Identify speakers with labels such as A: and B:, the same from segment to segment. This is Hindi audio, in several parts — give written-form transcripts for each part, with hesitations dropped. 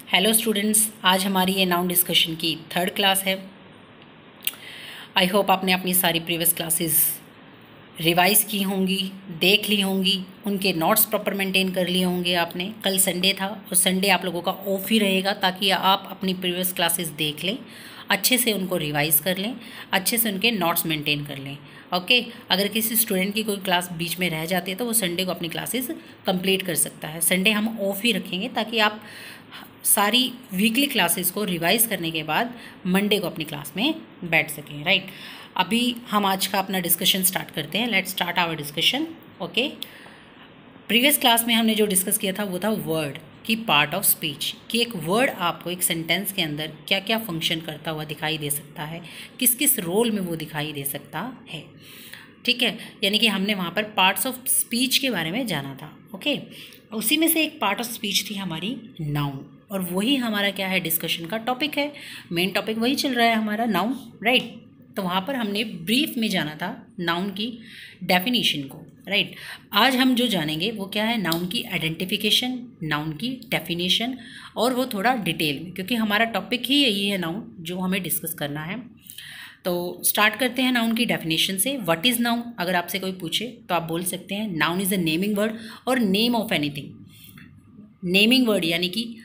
A: हेलो स्टूडेंट्स, आज हमारी ये नाउन डिस्कशन की थर्ड क्लास है। आई होप आपने अपनी सारी प्रीवियस क्लासेस रिवाइज़ की होंगी, देख ली होंगी, उनके नोट्स प्रॉपर मेंटेन कर लिए होंगे आपने। कल संडे था और संडे आप लोगों का ऑफ ही रहेगा ताकि आप अपनी प्रीवियस क्लासेस देख लें, अच्छे से उनको रिवाइज़ कर लें, अच्छे से उनके नोट्स मेंटेन कर लें। ओके, अगर किसी स्टूडेंट की कोई क्लास बीच में रह जाती है तो वो संडे को अपनी क्लासेस कंप्लीट कर सकता है। संडे हम ऑफ ही रखेंगे ताकि आप सारी वीकली क्लासेस को रिवाइज़ करने के बाद मंडे को अपनी क्लास में बैठ सकें। राइट, अभी हम आज का अपना डिस्कशन स्टार्ट करते हैं। Let's start our discussion. Okay, previous class में हमने जो डिस्कस किया था वो था वर्ड की पार्ट ऑफ स्पीच, कि एक वर्ड आपको एक सेंटेंस के अंदर क्या क्या फंक्शन करता हुआ दिखाई दे सकता है, किस किस रोल में वो दिखाई दे सकता है। ठीक है, यानी कि हमने वहाँ पर पार्ट्स ऑफ स्पीच के बारे में जाना था। ओके, उसी में से एक पार्ट ऑफ स्पीच थी हमारी नाउन, और वही हमारा क्या है, डिस्कशन का टॉपिक है। मेन टॉपिक वही चल रहा है हमारा, नाउन। राइट, तो वहाँ पर हमने ब्रीफ में जाना था नाउन की डेफिनेशन को। राइट, आज हम जो जानेंगे वो क्या है, नाउन की आइडेंटिफिकेशन, नाउन की डेफिनेशन, और वो थोड़ा डिटेल में, क्योंकि हमारा टॉपिक ही यही है नाउन जो हमें डिस्कस करना है। तो स्टार्ट करते हैं नाउन की डेफिनेशन से। What is noun? अगर आपसे कोई पूछे तो आप बोल सकते हैं noun is a naming word और name of anything. Naming word यानी कि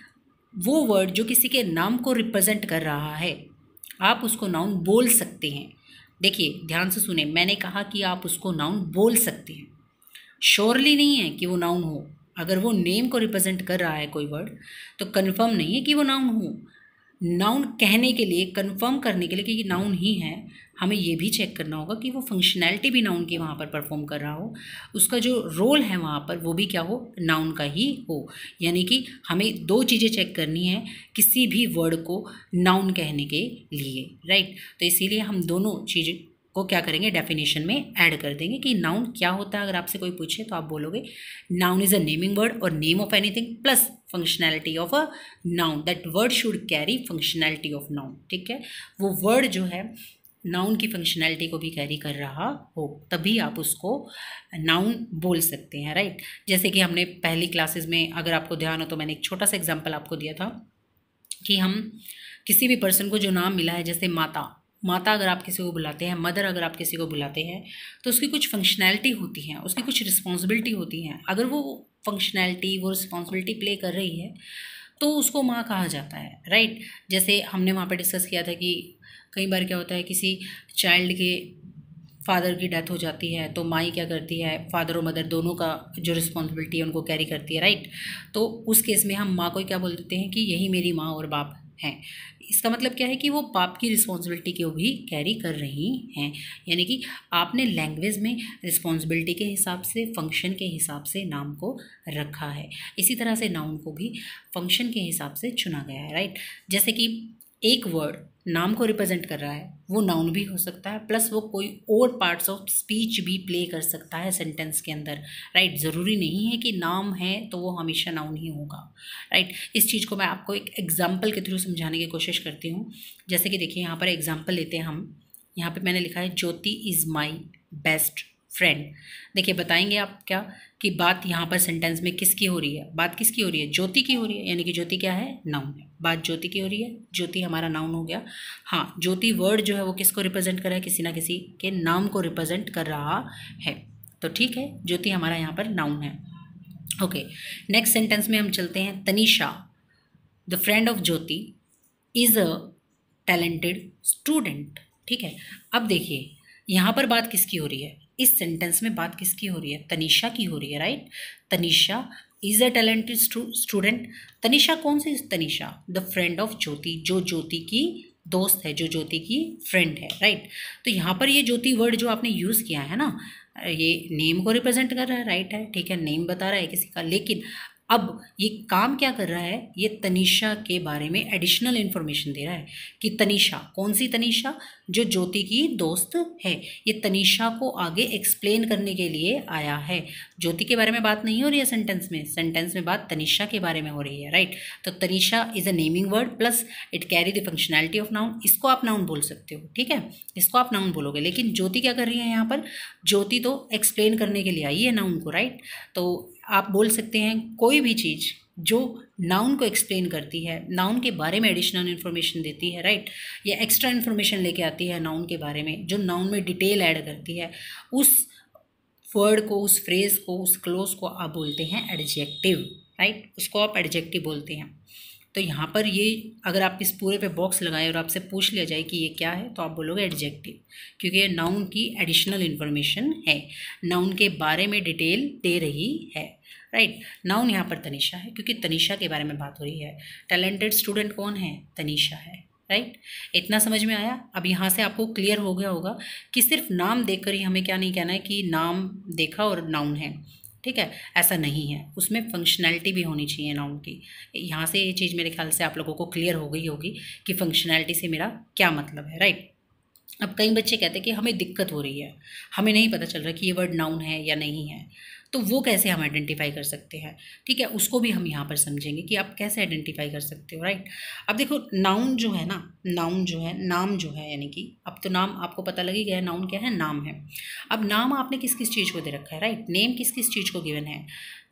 A: वो वर्ड जो किसी के नाम को रिप्रेजेंट कर रहा है, आप उसको नाउन बोल सकते हैं। देखिए ध्यान से सुने, मैंने कहा कि आप उसको नाउन बोल सकते हैं, श्योरली नहीं है कि वो नाउन हो। अगर वो नेम को रिप्रेजेंट कर रहा है कोई वर्ड, तो कन्फर्म नहीं है कि वो नाउन हो। नाउन कहने के लिए, कंफर्म करने के लिए कि नाउन ही है, हमें ये भी चेक करना होगा कि वो फंक्शनैलिटी भी नाउन की वहाँ पर परफॉर्म कर रहा हो, उसका जो रोल है वहाँ पर वो भी क्या हो, नाउन का ही हो। यानी कि हमें दो चीज़ें चेक करनी है किसी भी वर्ड को नाउन कहने के लिए। राइट, तो इसीलिए हम दोनों चीज़ें को क्या करेंगे, डेफिनेशन में ऐड कर देंगे कि नाउन क्या होता है। अगर आपसे कोई पूछे तो आप बोलोगे noun is a naming word और name of anything plus functionality of a noun. That word should carry functionality of noun. ठीक है, वो वर्ड जो है नाउन की फंक्शनैलिटी को भी कैरी कर रहा हो, तभी आप उसको नाउन बोल सकते हैं। राइट, जैसे कि हमने पहली क्लासेस में, अगर आपको ध्यान हो तो मैंने एक छोटा सा एग्जाम्पल आपको दिया था कि हम किसी भी पर्सन को जो नाम मिला है, जैसे माता, माता अगर आप किसी को बुलाते हैं, मदर अगर आप किसी को बुलाते हैं, तो उसकी कुछ फंक्शनैलिटी होती हैं, उसकी कुछ रिस्पॉन्सिबिलिटी होती हैं। अगर वो फंक्शनैलिटी, वो रिस्पॉन्सिबिलिटी प्ले कर रही है तो उसको माँ कहा जाता है। राइट, जैसे हमने वहाँ पर डिस्कस किया था कि कई बार क्या होता है, किसी चाइल्ड के फादर की डेथ हो जाती है तो माँ क्या करती है, फादर और मदर दोनों का जो रिस्पॉन्सिबिलिटी है उनको कैरी करती है। राइट, तो उस केस में हम माँ को क्या बोल देते हैं कि यही मेरी माँ और बाप हैं। इसका मतलब क्या है कि वो बाप की रिस्पॉन्सिबिलिटी को भी कैरी कर रही हैं। यानी कि आपने लैंग्वेज में रिस्पॉन्सिबिलिटी के हिसाब से, फंक्शन के हिसाब से नाम को रखा है। इसी तरह से नाउन को भी फंक्शन के हिसाब से चुना गया है। राइट, जैसे कि एक वर्ड नाम को रिप्रेजेंट कर रहा है, वो नाउन भी हो सकता है, प्लस वो कोई और पार्ट्स ऑफ स्पीच भी प्ले कर सकता है सेंटेंस के अंदर। राइट, ज़रूरी नहीं है कि नाम है तो वो हमेशा नाउन ही होगा। राइट, इस चीज़ को मैं आपको एक एग्जाम्पल के थ्रू समझाने की कोशिश करती हूँ। जैसे कि देखिए यहाँ पर एग्जाम्पल लेते हैं हम। यहाँ पर मैंने लिखा है ज्योति इज़ माई बेस्ट फ्रेंड। देखिए बताएंगे आप क्या कि बात यहाँ पर सेंटेंस में किसकी हो रही है, बात किसकी हो रही है, ज्योति की हो रही है। यानी कि ज्योति क्या है, नाउन है, बात ज्योति की हो रही है, ज्योति हमारा नाउन हो गया। हाँ, ज्योति वर्ड जो है वो किसको रिप्रेजेंट कर रहा है, किसी ना किसी के नाम को रिप्रेजेंट कर रहा है। तो ठीक है, ज्योति हमारा यहाँ पर नाउन है। ओके, नेक्स्ट सेंटेंस में हम चलते हैं। Tanisha the friend of Jyoti is a talented student. ठीक है, अब देखिए यहाँ पर बात किसकी हो रही है, इस सेंटेंस में बात किसकी हो रही है, तनिषा की हो रही है। Right, Tanisha is a talented student. Tanisha कौन सी तनिषा, द फ्रेंड ऑफ ज्योति, जो ज्योति की दोस्त है, जो ज्योति की फ्रेंड है। राइट, तो यहाँ पर ये ज्योति वर्ड जो आपने यूज़ किया है ना, ये नेम को रिप्रेजेंट कर रहा है। राइट है, ठीक है, नेम बता रहा है किसी का, लेकिन अब ये काम क्या कर रहा है, ये तनिषा के बारे में एडिशनल इन्फॉर्मेशन दे रहा है कि तनिषा कौन सी तनिषा, जो ज्योति की दोस्त है। ये तनिषा को आगे एक्सप्लेन करने के लिए आया है। ज्योति के बारे में बात नहीं हो रही है सेंटेंस में, सेंटेंस में बात तनिषा के बारे में हो रही है। राइट, तो Tanisha is a naming word plus it carry the functionality of noun. इसको आप नाउन बोल सकते हो। ठीक है, इसको आप नाउन बोलोगे, लेकिन ज्योति क्या कर रही है यहाँ पर, ज्योति तो एक्सप्लेन करने के लिए आई है नाउन को। राइट, तो आप बोल सकते हैं कोई भी चीज़ जो नाउन को एक्सप्लेन करती है, नाउन के बारे में एडिशनल इन्फॉर्मेशन देती है, राइट, या एक्स्ट्रा इन्फॉर्मेशन लेके आती है नाउन के बारे में, जो नाउन में डिटेल ऐड करती है, उस वर्ड को, उस फ्रेज को, उस क्लोज को आप बोलते हैं एडजेक्टिव, राइट, उसको आप एडजेक्टिव बोलते हैं। तो यहाँ पर ये अगर आप इस पूरे पे बॉक्स लगाएं और आपसे पूछ लिया जाए कि ये क्या है, तो आप बोलोगे एडजेक्टिव, क्योंकि ये नाउन की एडिशनल इन्फॉर्मेशन है, नाउन के बारे में डिटेल दे रही है, राइट। नाउन यहाँ पर तनीषा है, क्योंकि तनीषा के बारे में बात हो रही है। टैलेंटेड स्टूडेंट कौन है? तनीषा है, राइट। इतना समझ में आया? अब यहाँ से आपको क्लियर हो गया होगा कि सिर्फ नाम देखकर ही हमें क्या नहीं कहना है कि नाम देखा और नाउन है, ठीक है, ऐसा नहीं है, उसमें फंक्शनैलिटी भी होनी चाहिए नाउन की। यहाँ से ये चीज़ मेरे ख्याल से आप लोगों को क्लियर हो गई होगी कि फंक्शनैलिटी से मेरा क्या मतलब है, राइट। अब कई बच्चे कहते हैं कि हमें दिक्कत हो रही है, हमें नहीं पता चल रहा कि ये वर्ड नाउन है या नहीं है, तो वो कैसे हम आइडेंटिफाई कर सकते हैं, ठीक है, उसको भी हम यहाँ पर समझेंगे कि आप कैसे आइडेंटिफाई कर सकते हो, राइट। अब देखो नाउन जो है ना, नाउन जो है, नाम जो है, यानी कि अब तो नाम आपको पता लग ही गया, नाउन क्या है, नाम है। अब नाम आपने किस किस चीज़ को दे रखा है, राइट, नेम किस किस चीज़ को गिवन है।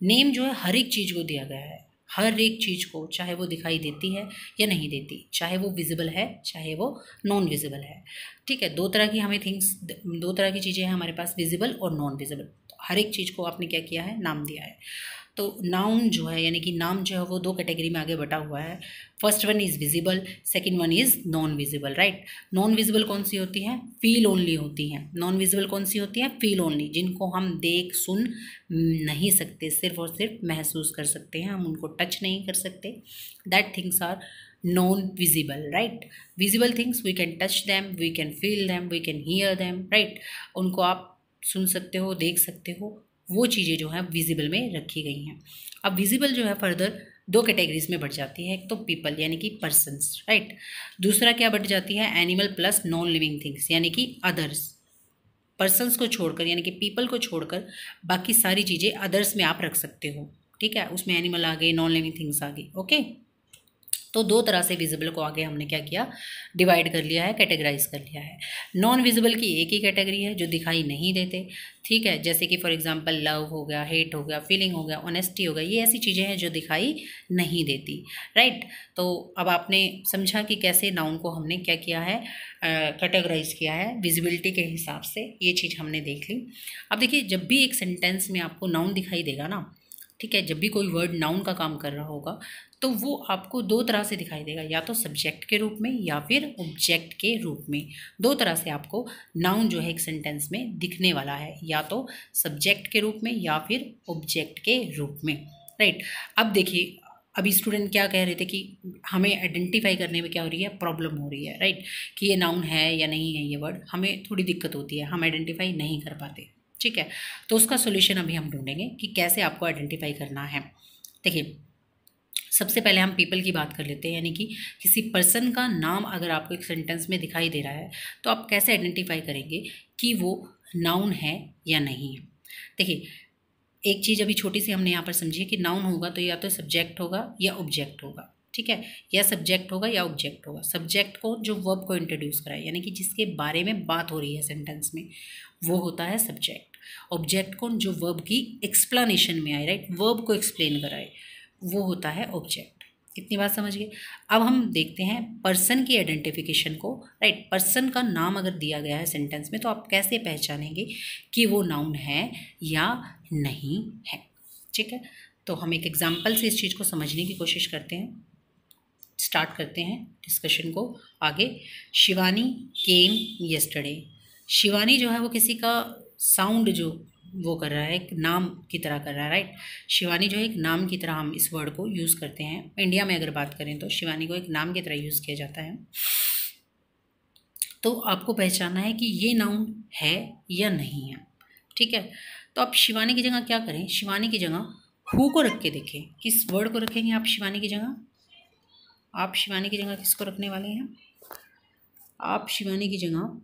A: नेम जो है हर एक चीज़ को दिया गया है, हर एक चीज़ को, चाहे वो दिखाई देती है या नहीं देती, चाहे वो विजिबल है चाहे वो नॉन विजिबल है, ठीक है। दो तरह की हमें थिंग्स, दो तरह की चीज़ें हैं हमारे पास, विजिबल और नॉन विजिबल। तो हर एक चीज़ को आपने क्या किया है, नाम दिया है। तो नाउन जो है, यानी कि नाम जो है वो दो कैटेगरी में आगे बटा हुआ है। First one is visible, second one is non visible, right. Non visible कौन सी होती है? फील ओनली होती हैं। नॉन विजिबल कौन सी होती है? फील ओनली, जिनको हम देख सुन नहीं सकते, सिर्फ और सिर्फ महसूस कर सकते हैं, हम उनको टच नहीं कर सकते। That things are non visible, right. Visible things we can touch them, we can feel them, we can hear them, right. उनको आप सुन सकते हो, देख सकते हो, वो चीज़ें जो है विजिबल में रखी गई हैं। अब विजिबल जो है फर्दर दो कैटेगरीज में बढ़ जाती है, एक तो पीपल यानी कि पर्सन्स, राइट। दूसरा क्या बढ़ जाती है? Animal plus non living things यानी कि अदर्स। पर्सन्स को छोड़कर यानी कि पीपल को छोड़कर बाकी सारी चीज़ें अदर्स में आप रख सकते हो, ठीक है, उसमें एनिमल आ गए, नॉन लिविंग थिंग्स आ गई, ओके। तो दो तरह से विजिबल को आगे हमने क्या किया, डिवाइड कर लिया है, कैटेगराइज कर लिया है। नॉन विजिबल की एक ही कैटेगरी है जो दिखाई नहीं देते, ठीक है, जैसे कि फॉर एग्जांपल लव हो गया, हेट हो गया, फीलिंग हो गया, ऑनेस्टी हो गया, ये ऐसी चीज़ें हैं जो दिखाई नहीं देती, राइट। तो अब आपने समझा कि कैसे नाउन को हमने क्या किया है, कैटेगराइज किया है विजिबिलिटी के हिसाब से, ये चीज़ हमने देख ली। अब देखिए जब भी एक सेंटेंस में आपको नाउन दिखाई देगा ना, ठीक है, जब भी कोई वर्ड नाउन का काम कर रहा होगा तो वो आपको दो तरह से दिखाई देगा, या तो सब्जेक्ट के रूप में या फिर ऑब्जेक्ट के रूप में। दो तरह से आपको नाउन जो है एक सेंटेंस में दिखने वाला है, या तो सब्जेक्ट के रूप में या फिर ऑब्जेक्ट के रूप में, राइट। अब देखिए अभी स्टूडेंट क्या कह रहे थे कि हमें आइडेंटिफाई करने में क्या हो रही है, प्रॉब्लम हो रही है, राइट, कि ये नाउन है या नहीं है, ये वर्ड हमें थोड़ी दिक्कत होती है, हम आइडेंटिफाई नहीं कर पाते, ठीक है। तो उसका सोल्यूशन अभी हम ढूंढेंगे कि कैसे आपको आइडेंटिफाई करना है। देखिए सबसे पहले हम पीपल की बात कर लेते हैं, यानी कि किसी पर्सन का नाम अगर आपको एक सेंटेंस में दिखाई दे रहा है तो आप कैसे आइडेंटिफाई करेंगे कि वो नाउन है या नहीं है। देखिए एक चीज़ अभी छोटी सी हमने यहाँ पर समझी है कि नाउन होगा तो या तो सब्जेक्ट होगा या ऑब्जेक्ट होगा, ठीक है, या सब्जेक्ट होगा या ऑब्जेक्ट होगा। सब्जेक्ट को जो वर्ब को इंट्रोड्यूस कराए, यानी कि जिसके बारे में बात हो रही है सेंटेंस में, वो होता है सब्जेक्ट। ऑब्जेक्ट को जो वर्ब की एक्सप्लेनेशन में आए, राइट, वर्ब को एक्सप्लेन कराए, वो होता है ऑब्जेक्ट। इतनी बात समझ गए। अब हम देखते हैं पर्सन की आइडेंटिफिकेशन को, राइट। पर्सन का नाम अगर दिया गया है सेंटेंस में तो आप कैसे पहचानेंगे कि वो नाउन है या नहीं है, ठीक है। तो हम एक एग्जाम्पल से इस चीज़ को समझने की कोशिश करते हैं, स्टार्ट करते हैं डिस्कशन को आगे। Shivani came yesterday. शिवानी जो है वो किसी का साउंड जो वो कर रहा है, एक नाम की तरह कर रहा है, राइट। शिवानी जो है एक नाम की तरह हम इस वर्ड को यूज़ करते हैं, इंडिया में अगर बात करें तो शिवानी को एक नाम की तरह यूज़ किया जाता है। तो आपको पहचानना है कि ये नाउन है या नहीं है, ठीक है। तो आप शिवानी की जगह क्या करें, शिवानी की जगह हु को रख के देखें। किस वर्ड को रखेंगे आप शिवानी की जगह? आप शिवानी की जगह किसको रखने वाले हैं? आप शिवानी की जगह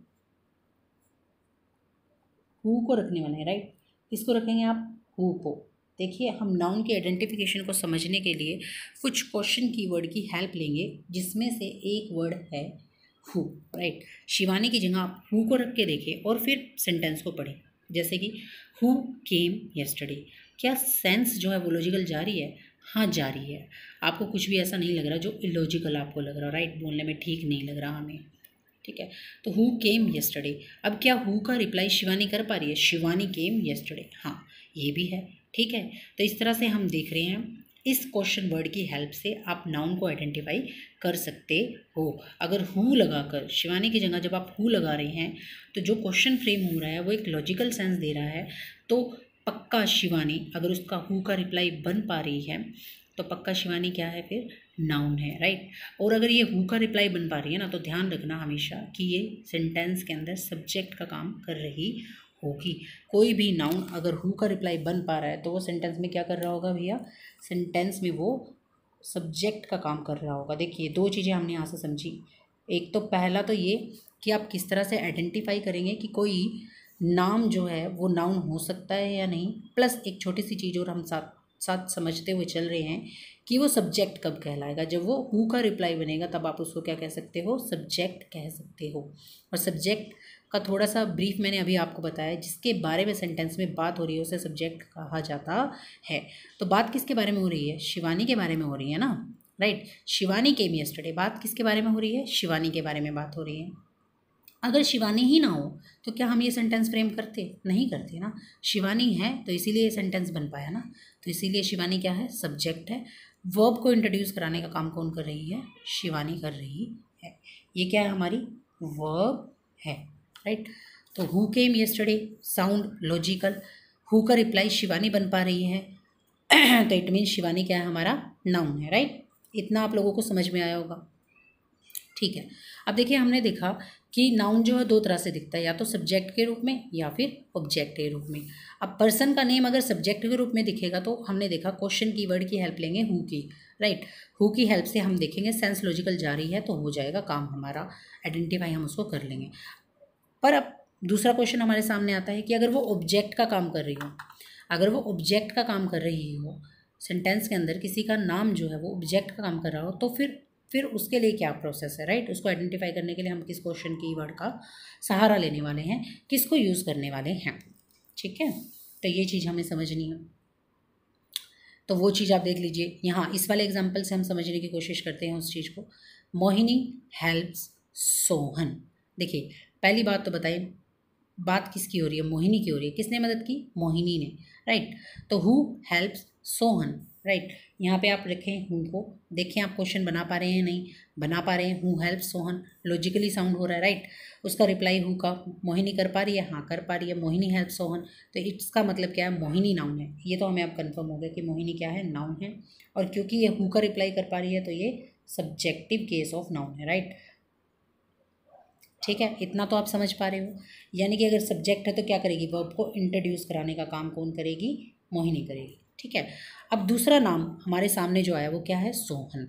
A: हु को रखने वाले हैं, राइट। किसको रखेंगे आप? Who co. देखिए हम नाउन की आइडेंटिफिकेशन को समझने के लिए कुछ क्वेश्चन कीवर्ड की हेल्प लेंगे, जिसमें से एक वर्ड है हु, राइट। शिवानी की जगह आप हु को रख के देखें और फिर सेंटेंस को पढ़ें, जैसे कि हु केम यस्टरडे। क्या सेंस जो है वो लॉजिकल जा रही है? हाँ जारी है। आपको कुछ भी ऐसा नहीं लग रहा जो इलॉजिकल आपको लग रहा, राइट, बोलने में ठीक नहीं लग रहा हमें, ठीक है। तो हु केम येस्टरडे, अब क्या हु का रिप्लाई शिवानी कर पा रही है? शिवानी केम येस्टरडे, हाँ ये भी है, ठीक है। तो इस तरह से हम देख रहे हैं इस क्वेश्चन वर्ड की हेल्प से आप नाउन को आइडेंटिफाई कर सकते हो। अगर हु लगाकर शिवानी की जगह जब आप हु लगा रहे हैं तो जो क्वेश्चन फ्रेम हो रहा है वो एक लॉजिकल सेंस दे रहा है, तो पक्का शिवानी, अगर उसका हु का रिप्लाई बन पा रही है तो पक्का शिवानी क्या है फिर? नाउन है, राइट। और अगर ये हु का रिप्लाई बन पा रही है ना, तो ध्यान रखना हमेशा कि ये सेंटेंस के अंदर सब्जेक्ट का काम कर रही होगी। कोई भी नाउन अगर हु का रिप्लाई बन पा रहा है तो वो सेंटेंस में क्या कर रहा होगा भैया? सेंटेंस में वो सब्जेक्ट का काम कर रहा होगा। देखिए दो चीज़ें हमने यहाँ से समझी। एक तो पहला तो ये कि आप किस तरह से आइडेंटिफाई करेंगे कि कोई नाम जो है वो नाउन हो सकता है या नहीं, प्लस एक छोटी सी चीज़ और हम साथ साथ समझते हुए चल रहे हैं कि वो सब्जेक्ट कब कहलाएगा। जब वो हु का रिप्लाई बनेगा तब आप उसको क्या कह सकते हो? सब्जेक्ट कह सकते हो। और सब्जेक्ट का थोड़ा सा ब्रीफ मैंने अभी आपको बताया, जिसके बारे में सेंटेंस में बात हो रही है उसे सब्जेक्ट कहा जाता है। तो बात किसके बारे में हो रही है? शिवानी के बारे में हो रही है ना, राइट। शिवानी केम येस्टरडे, बात किसके बारे में हो रही है? शिवानी के बारे में बात हो रही है। अगर शिवानी ही ना हो तो क्या हम ये सेंटेंस फ्रेम करते? नहीं करते ना। शिवानी है तो इसीलिए ये सेंटेंस बन पाया ना, तो इसीलिए शिवानी क्या है? सब्जेक्ट है। वर्ब को इंट्रोड्यूस कराने का काम कौन कर रही है? शिवानी कर रही है। ये क्या है? हमारी वर्ब है, राइट। तो who came yesterday sound logical, who का रिप्लाई शिवानी बन पा रही है तो इट मीन शिवानी क्या है? हमारा नाउन है, राइट। इतना आप लोगों को समझ में आया होगा, ठीक है। अब देखिए हमने देखा कि नाउन जो है दो तरह से दिखता है, या तो सब्जेक्ट के रूप में या फिर ऑब्जेक्ट के रूप में। अब पर्सन का नेम अगर सब्जेक्ट के रूप में दिखेगा तो हमने देखा क्वेश्चन कीवर्ड की हेल्प लेंगे हु की, राइट। हु की हेल्प से हम देखेंगे सेंस लॉजिकल जा रही है तो हो जाएगा काम हमारा, आइडेंटिफाई हम उसको कर लेंगे। पर अब दूसरा क्वेश्चन हमारे सामने आता है कि अगर वो ऑब्जेक्ट का काम कर रही हो, अगर वो ऑब्जेक्ट का काम कर रही हो, सेंटेंस के अंदर किसी का नाम जो है वो ऑब्जेक्ट का काम कर रहा हो, तो फिर उसके लिए क्या प्रोसेस है, राइट। उसको आइडेंटिफाई करने के लिए हम किस क्वेश्चन की वर्ड का सहारा लेने वाले हैं, किसको यूज़ करने वाले हैं, ठीक है। तो ये चीज़ हमें समझनी है। तो वो चीज़ आप देख लीजिए यहाँ इस वाले एग्जाम्पल से हम समझने की कोशिश करते हैं उस चीज़ को। मोहिनी हेल्प्स सोहन। देखिए पहली बात तो बताइए, बात किसकी हो रही है? मोहिनी की हो रही है। किसने मदद की? मोहिनी ने, राइट। तो हु हेल्प्स सोहन, राइट। यहाँ पे आप रखें हु को, देखें आप क्वेश्चन बना पा रहे हैं? नहीं बना पा रहे हैं। Who helps Sohan logically sound हो रहा है, राइट। उसका रिप्लाई हु का, मोहिनी कर पा रही है? हाँ कर पा रही है। मोहिनी हेल्प सोहन, तो इसका मतलब क्या है? मोहिनी नाउन है। ये तो हमें अब कन्फर्म हो गया कि मोहिनी क्या है? नाउन है। और क्योंकि ये हु का रिप्लाई कर पा रही है तो ये सब्जेक्टिव केस ऑफ नाउन है, राइट। ठीक है, इतना तो आप समझ पा रहे हो। यानी कि अगर सब्जेक्ट है तो क्या करेगी? वर्ब को इंट्रोड्यूस कराने का काम कौन करेगी? मोहिनी करेगी, ठीक है। अब दूसरा नाम हमारे सामने जो आया वो क्या है? सोहन।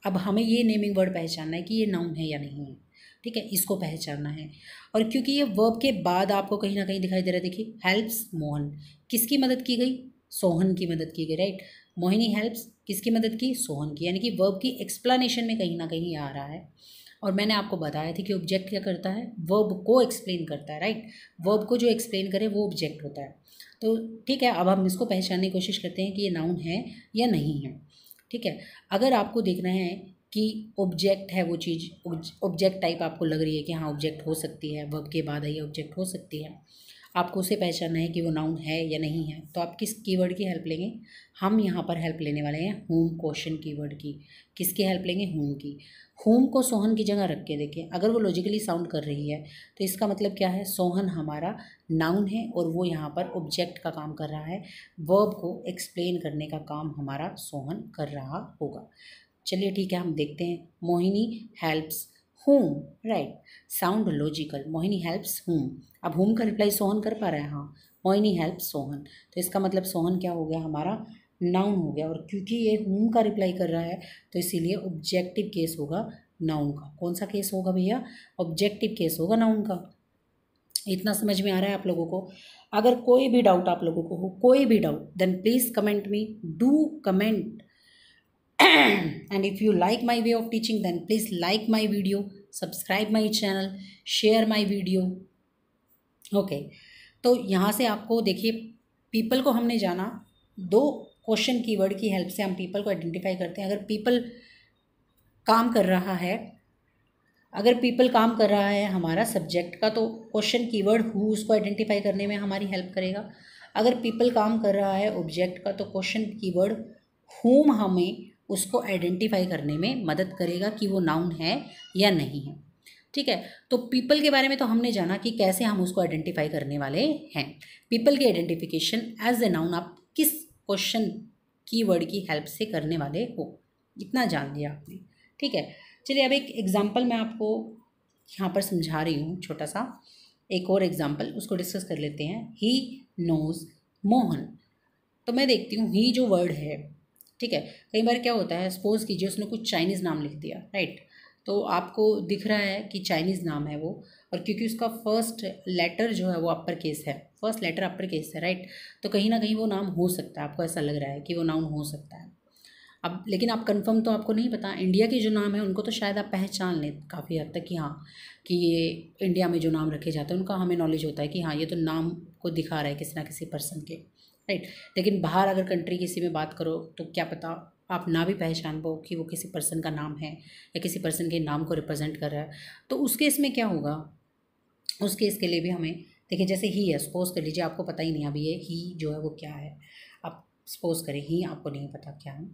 A: अब हमें ये नेमिंग वर्ड पहचानना है कि ये नाउन है या नहीं है, ठीक है, इसको पहचानना है। और क्योंकि ये वर्ब के बाद आपको कहीं ना कहीं दिखाई दे रहा है, देखिए हेल्प्स मोहन, किसकी मदद की गई? सोहन की मदद की गई, राइट। मोहिनी हेल्प्स किसकी मदद की? सोहन की। यानी कि वर्ब की एक्सप्लेनेशन में कहीं ना कहीं आ रहा है। और मैंने आपको बताया था कि ऑब्जेक्ट क्या करता है? वर्ब को एक्सप्लेन करता है, राइट। वर्ब को जो एक्सप्लेन करे वो ऑब्जेक्ट होता है। तो ठीक है, अब हम इसको पहचानने की कोशिश करते हैं कि ये नाउन है या नहीं है, ठीक है। अगर आपको देखना है कि ऑब्जेक्ट है वो चीज़, ऑब्जेक्ट टाइप आपको लग रही है कि हाँ ऑब्जेक्ट हो सकती है, वर्ब के बाद आई ऑब्जेक्ट हो सकती है, आपको उसे पहचानना है कि वो नाउन है या नहीं है, तो आप किस कीवर्ड की हेल्प लेंगे? हम यहाँ पर हेल्प लेने वाले हैं हुम क्वेश्चन कीवर्ड की। किसकी हेल्प लेंगे? हुम की। हुम को सोहन की जगह रख के देखिए, अगर वो लॉजिकली साउंड कर रही है तो इसका मतलब क्या है? सोहन हमारा नाउन है और वो यहाँ पर ऑब्जेक्ट का काम कर रहा है, वर्ब को एक्सप्लेन करने का काम हमारा सोहन कर रहा होगा। चलिए ठीक है, हम देखते हैं। Mohini helps whom, right, sound logical. Mohini helps whom, अब whom का रिप्लाई सोहन कर पा रहा है, हाँ मोहिनी हेल्प्स सोहन, तो इसका मतलब सोहन क्या हो गया? हमारा नाउन हो गया। और क्योंकि ये whom का रिप्लाई कर रहा है तो इसीलिए ऑब्जेक्टिव केस होगा नाउन का। कौन सा केस होगा भैया? ऑब्जेक्टिव केस होगा नाउन का। इतना समझ में आ रहा है आप लोगों को? अगर कोई भी डाउट आप लोगों को हो, कोई भी doubt, then please comment me, do comment. And if you like my way of teaching, then please like my video, subscribe my channel, share my video. Okay, तो यहाँ से आपको देखिए पीपल को हमने जाना, दो क्वेश्चन कीवर्ड की हेल्प से हम पीपल को आइडेंटिफाई करते हैं। अगर पीपल काम कर रहा है हमारा सब्जेक्ट का, तो क्वेश्चन कीवर्ड हु उसको आइडेंटिफाई करने में हमारी हेल्प करेगा। अगर पीपल काम कर रहा है ऑब्जेक्ट का, तो क्वेश्चन कीवर्ड हुम हमें उसको आइडेंटिफाई करने में मदद करेगा कि वो नाउन है या नहीं है। ठीक है, तो पीपल के बारे में तो हमने जाना कि कैसे हम उसको आइडेंटिफाई करने वाले हैं। पीपल की आइडेंटिफिकेशन एज ए नाउन आप किस क्वेश्चन कीवर्ड की हेल्प से करने वाले हो, इतना जान लिया आपने। ठीक है, चलिए अब एक एग्जाम्पल मैं आपको यहाँ पर समझा रही हूँ, छोटा सा एक और एग्जाम्पल, उसको डिस्कस कर लेते हैं। He knows Mohan. तो मैं देखती हूँ ही जो वर्ड है, ठीक है, कई बार क्या होता है, सपोज कीजिए उसने कुछ चाइनीज़ नाम लिख दिया, राइट, तो आपको दिख रहा है कि चाइनीज़ नाम है वो, और क्योंकि उसका फर्स्ट लेटर जो है वो अपर केस है, फर्स्ट लेटर अपर केस है, राइट, तो कहीं ना कहीं वो नाम हो सकता है, आपको ऐसा लग रहा है कि वो नाउन हो सकता है। अब लेकिन आप कंफर्म तो आपको नहीं पता। इंडिया के जो नाम है उनको तो शायद आप पहचान लें काफ़ी हद तक कि हाँ, कि ये इंडिया में जो नाम रखे जाते हैं उनका हमें नॉलेज होता है कि हाँ ये तो नाम को दिखा रहा है किसी ना किसी पर्सन के, राइट। लेकिन बाहर अगर कंट्री किसी में बात करो तो क्या पता आप ना भी पहचान पाओ कि वो किसी पर्सन का नाम है या किसी पर्सन के नाम को रिप्रेजेंट कर रहा है। तो उस केस में क्या होगा, उस केस के लिए भी हमें देखिए, जैसे ही है, सपोज कर लीजिए आपको पता ही नहीं अभी ये ही जो है वो क्या है, आप सपोज करें ही आपको नहीं पता क्या है,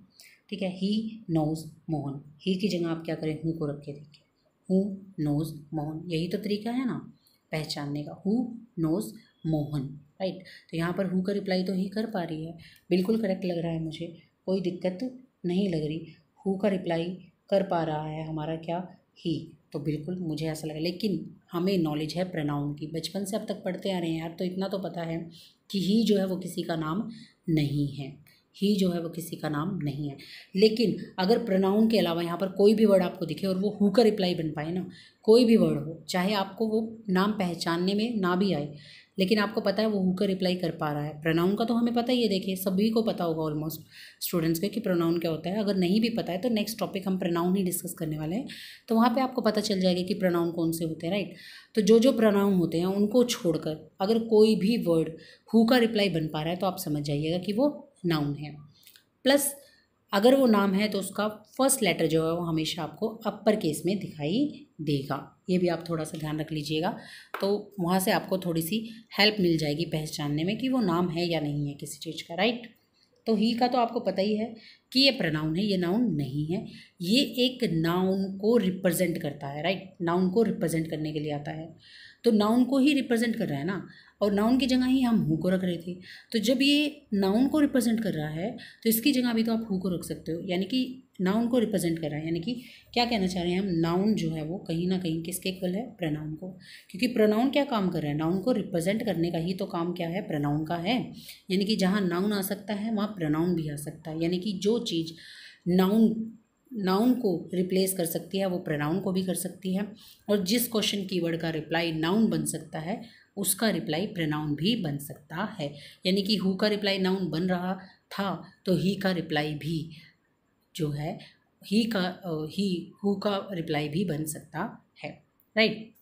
A: ठीक है। ही नोज मोहन, ही की जगह आप क्या करें, हु को रख के देखिए, हु नोज मोहन, यही तो तरीका है ना पहचानने का, हु नोज मोहन, राइट। तो यहाँ पर हु का रिप्लाई तो ही कर पा रही है, बिल्कुल करेक्ट लग रहा है मुझे, कोई दिक्कत नहीं लग रही, हु का रिप्लाई कर पा रहा है हमारा क्या, ही, तो बिल्कुल मुझे ऐसा लगा। लेकिन हमें नॉलेज है प्रोनाउन की, बचपन से अब तक पढ़ते आ रहे हैं यार, तो इतना तो पता है कि ही जो है वो किसी का नाम नहीं है, ही जो है वो किसी का नाम नहीं है। लेकिन अगर प्रोनाउन के अलावा यहाँ पर कोई भी वर्ड आपको दिखे और वो हु का रिप्लाई बन पाए ना, कोई भी वर्ड हो, चाहे आपको वो नाम पहचानने में ना भी आए, लेकिन आपको पता है वो हु का रिप्लाई कर पा रहा है। प्रोनाउन का तो हमें पता ही है, देखिए सभी को पता होगा ऑलमोस्ट स्टूडेंट्स के कि प्रोनाउन क्या होता है। अगर नहीं भी पता है तो नेक्स्ट टॉपिक हम प्रोनाउन ही डिस्कस करने वाले हैं, तो वहाँ पे आपको पता चल जाएगा कि प्रोनाउन कौन से होते हैं, राइट। तो जो जो प्रोनाउन होते हैं उनको छोड़कर अगर कोई भी वर्ड हु का रिप्लाई बन पा रहा है तो आप समझ जाइएगा कि वो नाउन है। प्लस अगर वो नाम है तो उसका फर्स्ट लेटर जो है वो हमेशा आपको अपर केस में दिखाई देगा, ये भी आप थोड़ा सा ध्यान रख लीजिएगा। तो वहाँ से आपको थोड़ी सी हेल्प मिल जाएगी पहचानने में कि वो नाम है या नहीं है किसी चीज़ का, राइट। तो ही का तो आपको पता ही है कि ये प्रोनाउन है, ये नाउन नहीं है, ये एक नाउन को रिप्रेजेंट करता है, राइट, नाउन को रिप्रेजेंट करने के लिए आता है, तो नाउन को ही रिप्रेजेंट कर रहा है ना, और नाउन की जगह ही हम हु को रख रहे थे। तो जब ये नाउन को रिप्रेजेंट कर रहा है तो इसकी जगह भी तो आप हु को रख सकते हो, यानी कि नाउन को रिप्रेजेंट कर रहा है, यानी कि क्या कहना चाह रहे हैं हम, नाउन जो है वो कहीं ना कहीं किसके इक्वल है, प्रोनाउन को। क्योंकि प्रोनाउन क्या काम कर रहा है, नाउन को रिप्रेजेंट करने का ही तो काम क्या है, प्रोनाउन का है। यानी कि जहाँ नाउन आ सकता है वहाँ प्रोनाउन भी आ सकता है, यानी कि जो चीज़ नाउन को रिप्लेस कर सकती है वो प्रोनाउन को भी कर सकती है, और जिस क्वेश्चन कीवर्ड का रिप्लाई नाउन बन सकता है उसका रिप्लाई प्रोनाउन भी बन सकता है। यानी कि हु का रिप्लाई नाउन बन रहा था तो ही का रिप्लाई भी जो है हु का रिप्लाई भी बन सकता है, राइट।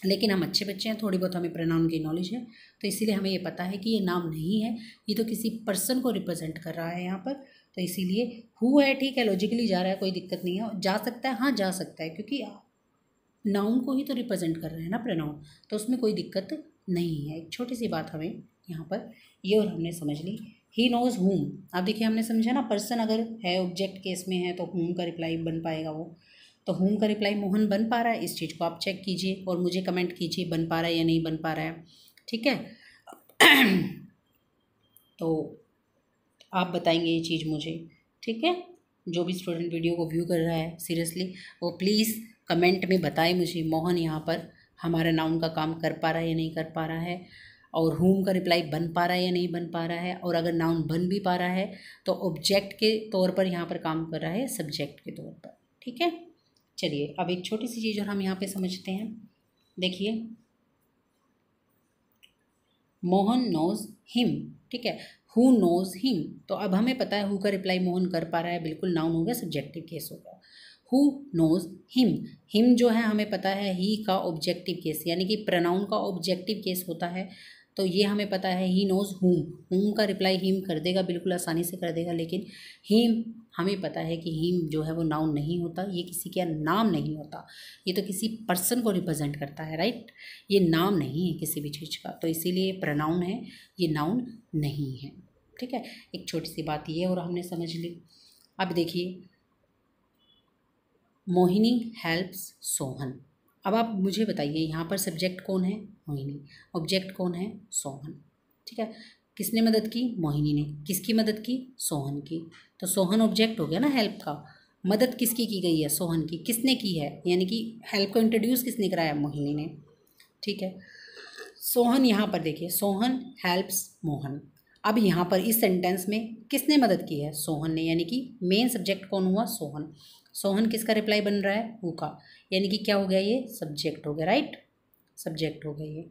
A: लेकिन हम अच्छे बच्चे हैं, थोड़ी बहुत हमें प्रोनाउन की नॉलेज है, तो इसीलिए हमें ये पता है कि ये नाम नहीं है, ये तो किसी पर्सन को रिप्रेजेंट कर रहा है यहाँ पर, तो इसीलिए हु है, ठीक है, लॉजिकली जा रहा है, कोई दिक्कत नहीं है, जा सकता है, हाँ जा सकता है, क्योंकि नाउन को ही तो रिप्रेजेंट कर रहे हैं ना प्रोनाउन, तो उसमें कोई दिक्कत नहीं है। एक छोटी सी बात हमें यहाँ पर ये और हमने समझ ली, ही नोज़ हुम। अब देखिए हमने समझा ना, पर्सन अगर है ऑब्जेक्ट केस में है तो हुम का रिप्लाई बन पाएगा वो, तो हुम का रिप्लाई मोहन बन पा रहा है, इस चीज़ को आप चेक कीजिए और मुझे कमेंट कीजिए बन पा रहा है या नहीं बन पा रहा है, ठीक है। तो आप बताएंगे ये चीज़ मुझे, ठीक है। जो भी स्टूडेंट वीडियो को व्यू कर रहा है सीरियसली वो प्लीज़ कमेंट में बताए मुझे, मोहन यहाँ पर हमारा नाउन का काम कर पा रहा है या नहीं कर पा रहा है, और हुम का रिप्लाई बन पा रहा है या नहीं बन पा रहा है, और अगर नाउन बन भी पा रहा है तो ऑब्जेक्ट के तौर पर यहाँ पर काम कर रहा है सब्जेक्ट के तौर पर, ठीक है। चलिए अब एक छोटी सी चीज़ और हम यहाँ पे समझते हैं, देखिए मोहन नोज हिम, ठीक है, हु नोज हिम, तो अब हमें पता है हु का रिप्लाई मोहन कर पा रहा है, बिल्कुल नाउन हो गया, सब्जेक्टिव केस हो गया। हु नोज हिम, हिम जो है हमें पता है ही का ऑब्जेक्टिव केस, यानी कि प्रोनाउन का ऑब्जेक्टिव केस होता है तो ये हमें पता है ही नोज़ हुम का रिप्लाई हिम कर देगा, बिल्कुल आसानी से कर देगा। लेकिन हिम हमें पता है कि हिम जो है वो नाउन नहीं होता, ये किसी का नाम नहीं होता, ये तो किसी पर्सन को रिप्रेजेंट करता है, राइट। ये नाम नहीं है किसी भी चीज़ का, तो इसीलिए प्रोनाउन है, ये नाउन नहीं है, ठीक है। एक छोटी सी बात ये और हमने समझ ली। अब देखिए मोहिनी हेल्प्स सोहन। अब आप मुझे बताइए यहाँ पर सब्जेक्ट कौन है? मोहिनी। ऑब्जेक्ट कौन है? सोहन, ठीक है। किसने मदद की? मोहिनी ने। किसकी मदद की? सोहन की। तो सोहन ऑब्जेक्ट हो गया ना हेल्प का। मदद किसकी की गई है? सोहन की। किसने की है? यानी कि हेल्प को इंट्रोड्यूस किसने कराया? मोहिनी ने, ठीक है। सोहन यहाँ पर देखिए, सोहन हेल्प्स मोहन। अब यहाँ पर इस सेंटेंस में किसने मदद की है? सोहन ने, यानी कि मेन सब्जेक्ट कौन हुआ? सोहन। सोहन किसका रिप्लाई बन रहा है? हु का, यानी कि क्या हो गया? ये सब्जेक्ट हो गया, राइट, सब्जेक्ट हो गया ये,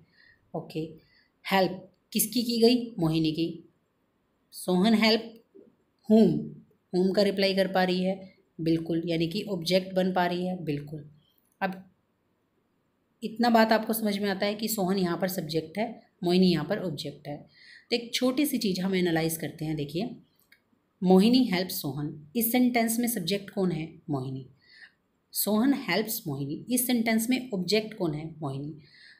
A: ओके। हेल्प किसकी की गई? मोहिनी की। सोहन हेल्प हुम का रिप्लाई कर पा रही है, बिल्कुल, यानी कि ऑब्जेक्ट बन पा रही है, बिल्कुल। अब इतना बात आपको समझ में आता है कि सोहन यहाँ पर सब्जेक्ट है, मोहिनी यहाँ पर ऑब्जेक्ट है। तो एक छोटी सी चीज़ हम एनालाइज करते हैं। देखिए मोहिनी हेल्प सोहन, इस सेंटेंस में सब्जेक्ट कौन है? मोहिनी। सोहन हेल्प्स मोहिनी, इस सेंटेंस में ऑब्जेक्ट कौन है? मोहिनी।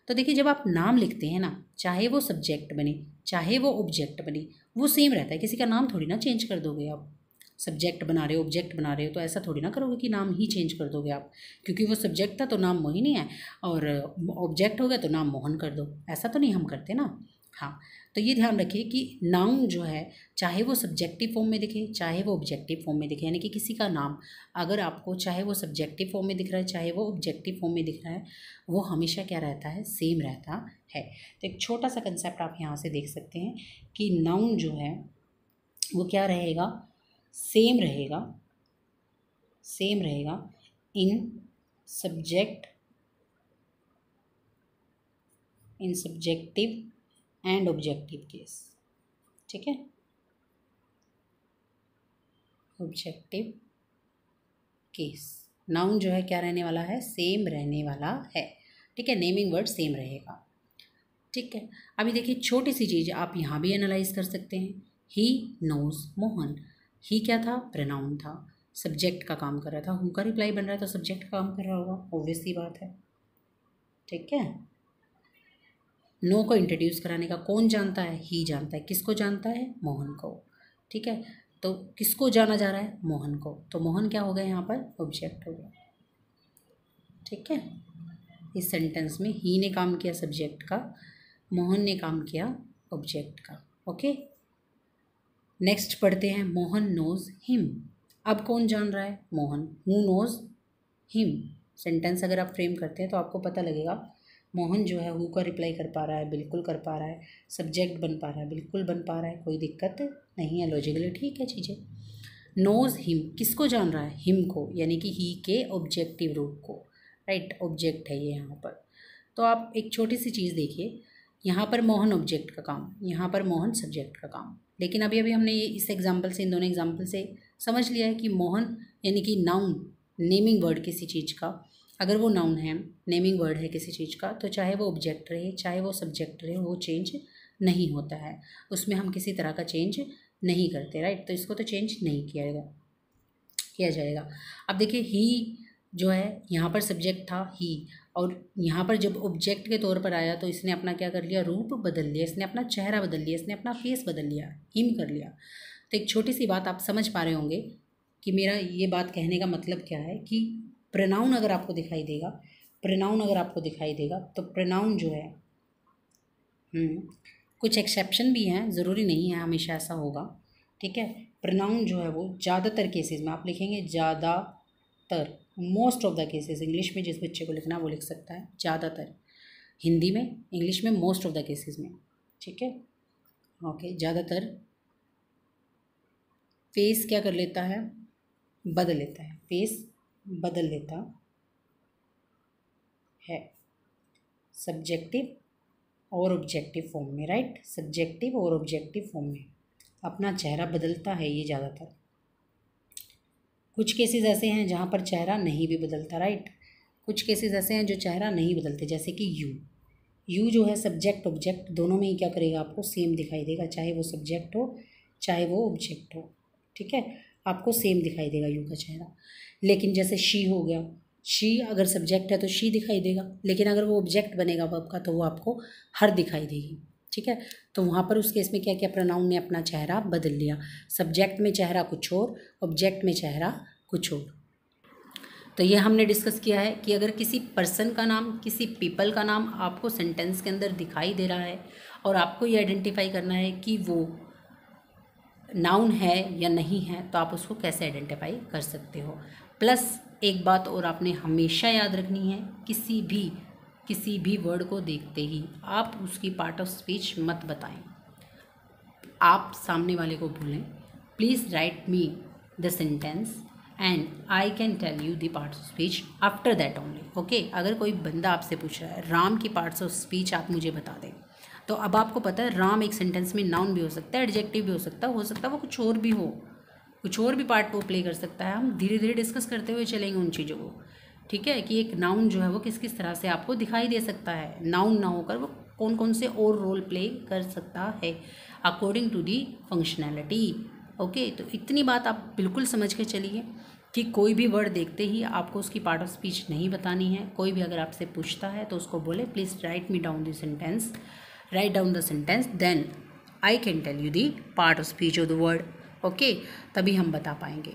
A: तो देखिए जब आप नाम लिखते हैं ना, चाहे वो सब्जेक्ट बने चाहे वो ऑब्जेक्ट बने, वो सेम रहता है। किसी का नाम थोड़ी ना चेंज कर दोगे आप। सब्जेक्ट बना रहे हो, ऑब्जेक्ट बना रहे हो, तो ऐसा थोड़ी ना करोगे कि नाम ही चेंज कर दोगे आप, क्योंकि वो सब्जेक्ट था तो नाम मोहिनी है, और ऑब्जेक्ट हो गया तो नाम मोहन कर दो, ऐसा तो नहीं हम करते ना। हाँ, तो ये ध्यान रखिए कि नाउन जो है चाहे वो सब्जेक्टिव फॉर्म में दिखे चाहे वो ऑब्जेक्टिव फॉर्म में दिखे, यानी कि किसी का नाम अगर आपको चाहे वो सब्जेक्टिव फॉर्म में दिख रहा है चाहे वो ऑब्जेक्टिव फॉर्म में दिख रहा है, वो हमेशा क्या रहता है? सेम रहता है। तो एक छोटा सा कंसेप्ट आप यहाँ से देख सकते हैं कि नाउन जो है वो क्या रहेगा? सेम रहेगा, सेम रहेगा in subject, in subjective and objective case, ठीक है, ऑब्जेक्टिव केस। नाउन जो है क्या रहने वाला है? सेम रहने वाला है, ठीक है। नेमिंग वर्ड सेम रहेगा, ठीक है। अभी देखिए छोटी सी चीज़ आप यहाँ भी एनालाइज कर सकते हैं। ही नोज मोहन, ही क्या था? प्रोनाउन था, सब्जेक्ट का काम कर रहा था। हु का रिप्लाई बन रहा है तो सब्जेक्ट का काम कर रहा होगा, ऑब्वियस सी बात है, ठीक है। नो को इंट्रोड्यूस कराने का कौन जानता है? ही जानता है। किसको जानता है? मोहन को, ठीक है। तो किसको जाना जा रहा है? मोहन को, तो मोहन क्या हो गया यहाँ पर? ऑब्जेक्ट हो गया, ठीक है। इस सेंटेंस में ही ने काम किया सब्जेक्ट का, मोहन ने काम किया ऑब्जेक्ट का, ओके। नेक्स्ट पढ़ते हैं मोहन नोज हिम। अब कौन जान रहा है? Mohan. Who knows him, sentence अगर आप फ्रेम करते हैं तो आपको पता लगेगा मोहन जो है हु का रिप्लाई कर पा रहा है, बिल्कुल कर पा रहा है। सब्जेक्ट बन पा रहा है, बिल्कुल बन पा रहा है, कोई दिक्कत नहीं है, लॉजिकली ठीक है चीज़ें। नोज हिम किसको जान रहा है? हिम को, यानी कि ही के ऑब्जेक्टिव रूप को, राइट, ऑब्जेक्ट है ये यहाँ पर। तो आप एक छोटी सी चीज़ देखिए, यहाँ पर मोहन ऑब्जेक्ट का काम, यहाँ पर मोहन सब्जेक्ट का काम। लेकिन अभी अभी हमने ये इस एग्जाम्पल से, इन दोनों एग्जाम्पल से समझ लिया है कि मोहन यानी कि नाउन, नेमिंग वर्ड किसी चीज़ का, अगर वो नाउन है, नेमिंग वर्ड है किसी चीज़ का, तो चाहे वो ऑब्जेक्ट रहे चाहे वो सब्जेक्ट रहे, वो चेंज नहीं होता है, उसमें हम किसी तरह का चेंज नहीं करते, राइट। तो इसको तो चेंज नहीं किया जाएगा। अब देखिए ही जो है यहाँ पर सब्जेक्ट था ही, और यहाँ पर जब ऑब्जेक्ट के तौर पर आया तो इसने अपना क्या कर लिया? रूप बदल लिया, इसने अपना चेहरा बदल लिया, इसने अपना फेस बदल लिया, हिम कर लिया। तो एक छोटी सी बात आप समझ पा रहे होंगे कि मेरा ये बात कहने का मतलब क्या है कि प्रोनाउन अगर आपको दिखाई देगा, प्रोनाउन अगर आपको दिखाई देगा तो प्रोनाउन जो है कुछ एक्सेप्शन भी हैं, ज़रूरी नहीं है हमेशा ऐसा होगा, ठीक है। प्रोनाउन जो है वो ज़्यादातर केसेस में आप लिखेंगे, ज़्यादातर, most of the cases. English में जिस बच्चे को लिखना है वो लिख सकता है ज़्यादातर, हिंदी में, इंग्लिश में मोस्ट ऑफ द केसेस में, ठीक है, ओके। ज़्यादातर फेस क्या कर लेता है? बदल लेता है, फेस बदल लेता है सब्जेक्टिव और ऑब्जेक्टिव फॉर्म में, राइट, सब्जेक्टिव और ऑब्जेक्टिव फॉर्म में अपना चेहरा बदलता है ये ज़्यादातर। कुछ केसेस ऐसे हैं जहाँ पर चेहरा नहीं भी बदलता, राइट, कुछ केसेस ऐसे हैं जो चेहरा नहीं बदलते, जैसे कि यू, यू जो है सब्जेक्ट ऑब्जेक्ट दोनों में ही क्या करेगा, आपको सेम दिखाई देगा, चाहे वो सब्जेक्ट हो चाहे वो ऑब्जेक्ट हो, ठीक है, आपको सेम दिखाई देगा यू का चेहरा। लेकिन जैसे शी हो गया, शी अगर सब्जेक्ट है तो शी दिखाई देगा, लेकिन अगर वो ऑब्जेक्ट बनेगा वर्ब का तो वो आपको हर दिखाई देगी, ठीक है। तो वहाँ पर उस केस में क्या क्या प्रोनाउन ने अपना चेहरा बदल लिया, सब्जेक्ट में चेहरा कुछ और, ऑब्जेक्ट में चेहरा कुछ और। तो ये हमने डिस्कस किया है कि अगर किसी पर्सन का नाम, किसी पीपल का नाम आपको सेंटेंस के अंदर दिखाई दे रहा है और आपको ये आइडेंटिफाई करना है कि वो नाउन है या नहीं है, तो आप उसको कैसे आइडेंटिफाई कर सकते हो। प्लस एक बात और आपने हमेशा याद रखनी है, किसी भी वर्ड को देखते ही आप उसकी पार्ट ऑफ स्पीच मत बताएं, आप सामने वाले को बोलें please write me the sentence and I can tell you the parts of speech after that only, okay. अगर कोई बंदा आपसे पूछ रहा है राम की पार्ट्स ऑफ स्पीच आप मुझे बता दें, तो अब आपको पता है राम एक सेंटेंस में नाउन भी हो सकता है, एडजेक्टिव भी हो सकता है वो कुछ और भी हो, कुछ और भी पार्ट वो प्ले कर सकता है। हम धीरे धीरे डिस्कस करते हुए चलेंगे उन चीज़ों को, ठीक है, कि एक नाउन जो है वो किस किस तरह से आपको दिखाई दे सकता है, नाउन ना होकर वो कौन कौन से और रोल प्ले कर सकता है according to the functionality, okay. तो इतनी बात आप बिल्कुल समझ के चलिए कि कोई भी वर्ड देखते ही आपको उसकी पार्ट ऑफ स्पीच नहीं बतानी है। कोई भी अगर आपसे पूछता है तो उसको बोले please write me down the sentence, write down the sentence then I can tell you the part of speech of the word, okay, तभी हम बता पाएंगे।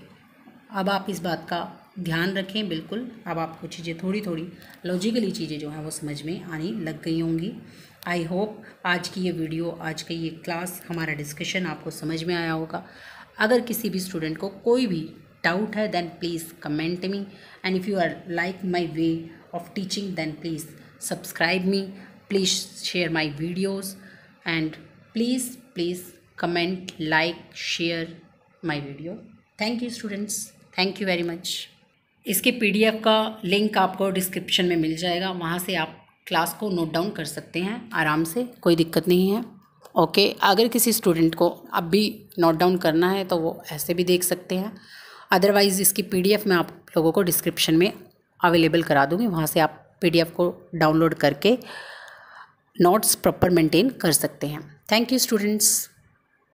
A: अब आप इस बात का ध्यान रखें बिल्कुल, अब आपको चीज़ें थोड़ी थोड़ी लॉजिकली चीज़ें जो हैं वो समझ में आने लग गई होंगी। आई होप आज की ये वीडियो, आज की ये क्लास, हमारा डिस्कशन आपको समझ में आया होगा। अगर किसी भी स्टूडेंट को कोई भी डाउट है then please comment me, and if you are like my way of teaching then please subscribe me, please share my videos and please comment, like, share my video. Thank you students, thank you very much. इसके PDF का लिंक आपको डिस्क्रिप्शन में मिल जाएगा, वहाँ से आप क्लास को नोट डाउन कर सकते हैं आराम से, कोई दिक्कत नहीं है, ओके। अगर किसी स्टूडेंट को अब भी नोट डाउन करना है तो वो ऐसे भी देख सकते हैं, अदरवाइज़ इसकी PDF मैं आप लोगों को डिस्क्रिप्शन में अवेलेबल करा दूँगी, वहाँ से आप PDF को डाउनलोड करके नोट्स प्रॉपर मेंटेन कर सकते हैं। Thank you students.